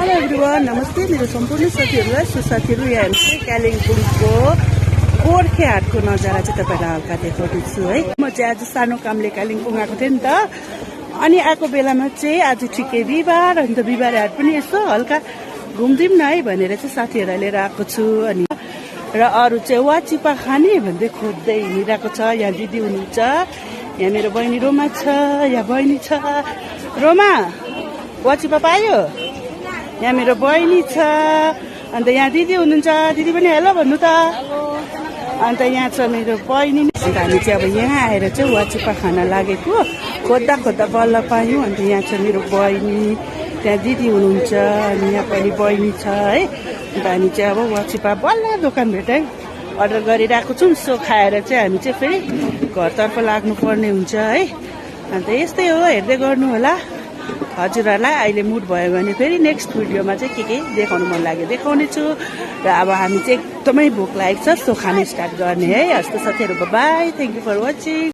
Hello everyone, नमस्ते मेरो सम्पूर्ण साथीहरूलाई। साथीहरू यहाँ हामी कालिम्पोङको गोर्खे हाटको नजारा चाहिँ तपाईँलाई हल्का देखाउँदैछु है। म चाहिँ आज सानो कामले कालिम्पोङ आएको थिएँ नि त, अनि आएको बेलामा चाहिँ आज ठिकै बिहिबार, अन्त बिहिबारे हाट पनि यसो हल्का घुम्दिउँ न है भनेर चाहिँ साथीहरूलाई लिएर आएको छु। अनि र अरू चाहिँ वाचिपा खाने भन्दै खोज्दै हिँडिरहेको छ। यहाँ दिदी हुनुहुन्छ, यहाँ मेरो बहिनी रोमा छ, यहाँ बहिनी छ। रोमा वाचिपा पायो? यहाँ मेरो बहिनी छ, अन्त यहाँ दिदी हुनुहुन्छ, दिदी पनि हेलो भन्नु त। अन्त यहाँ छ मेरो बहिनी। अन्त हामी चाहिँ अब यहाँ आएर चाहिँ वाचिपा खान लागेको, खोज्दा खोज्दा बल्ल पायौँ। अन्त यहाँ छ मेरो बहिनी, त्यहाँ दिदी हुनुहुन्छ, अनि यहाँ पनि बहिनी छ है। अन्त हामी चाहिँ अब वाचिपा बल्ल दोकान भेटायौँ, अर्डर गरिरहेको छौँ। सो खाएर चाहिँ हामी चाहिँ फेरि घरतर्फ लाग्नुपर्ने हुन्छ है। अन्त यस्तै हो, हेर्दै गर्नु होला। हजुरहरूलाई अहिले मुड भयो भने फेरि नेक्स्ट भिडियोमा चाहिँ के देखाउनु मन लाग्यो देखाउने छु। र अब हामी चाहिँ एकदमै भोक लागेको छ, सो खान स्टार्ट गर्ने है। हस्त साथीहरू, bye, thank you for watching.